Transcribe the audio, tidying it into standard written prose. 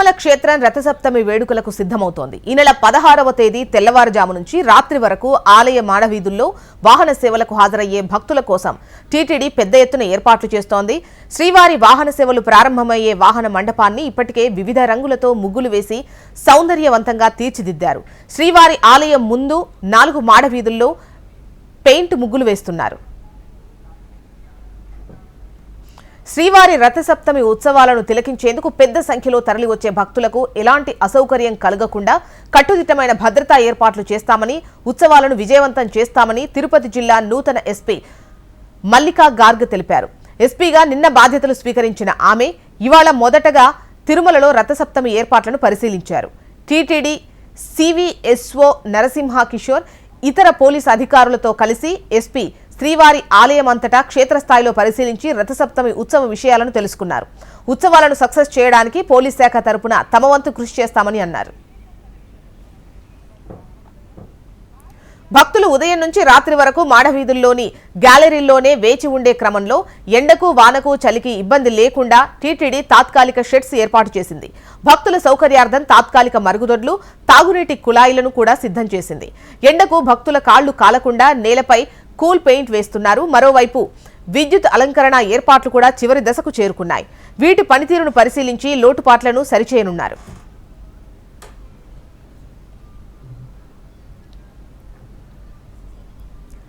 తిరుమల క్షేత్రం రథసప్తమి వేడుకలకు సిద్ధమవుతోంది. ఈ నెల 16వ తేదీ తెల్లవారుజాము నుంచి రాత్రి వరకు ఆలయ మాడవీధుల్లో వాహన సేవలకు హాజరయ్యే భక్తుల కోసం టీటీడీ పెద్ద ఎత్తున ఏర్పాట్లు చేస్తోంది. శ్రీవారి వాహన సేవలు ప్రారంభమయ్యే వాహన మండపాన్ని ఇప్పటికే వివిధ రంగులతో ముగ్గులు వేసి సౌందర్యవంతంగా తీర్చిదిద్దారు. శ్రీవారి ఆలయం ముందు 4 మాడవీధుల్లో పెయింట్ ముగ్గులు వేస్తున్నారు. శ్రీవారి రథసప్తమి ఉత్సవాలను తిలకించేందుకు పెద్ద సంఖ్యలో తరలివచ్చే భక్తులకు ఎలాంటి అసౌకర్యం కలగకుండా కట్టుదిట్టమైన భద్రతా ఏర్పాట్లు చేస్తామని, ఉత్సవాలను విజయవంతం చేస్తామని తిరుపతి జిల్లా నూతన ఎస్పీ మల్లికా గార్గ్ తెలిపారు. ఎస్పీగా నిన్న బాధ్యతలు స్వీకరించిన ఆమె ఇవాళ మొదటగా తిరుమలలో రథసప్తమి ఏర్పాట్లను పరిశీలించారు. టీటీడీ సివిఎస్ఓ నరసింహ కిషోర్ ఇతర పోలీసు అధికారులతో కలిసి ఎస్పీ శ్రీవారి ఆలయం అంతటా క్షేత్రస్థాయిలో పరిశీలించి రథసప్తమి ఉత్సవ విషయాలను తెలుసుకున్నారు. ఉత్సవాలను సక్సెస్ చేయడానికి పోలీస్ శాఖ తరపున తమ వంతు కృషి చేస్తామని అన్నారు. భక్తులు ఉదయం నుంచి రాత్రి వరకు మాడవీధుల్లోని గ్యాలరీల్లోనే వేచి ఉండే క్రమంలో ఎండకు, వానకు, చలికి ఇబ్బంది లేకుండా టీటీడీ తాత్కాలిక షెడ్స్ ఏర్పాటు చేసింది. భక్తుల సౌకర్యార్థం తాత్కాలిక మరుగుదొడ్లు, తాగునీటి కుళాయిలను కూడా సిద్ధం చేసింది. ఎండకు భక్తుల కాళ్లు కాలకుండా నేలపై కూల్ పెయింట్ వేస్తున్నారు. మరోవైపు విద్యుత్ అలంకరణ ఏర్పాట్లు కూడా చివరి దశకు చేరుకున్నాయి. వీటి పనితీరును పరిశీలించి లోటుపాట్లను సరిచేయనున్నారు.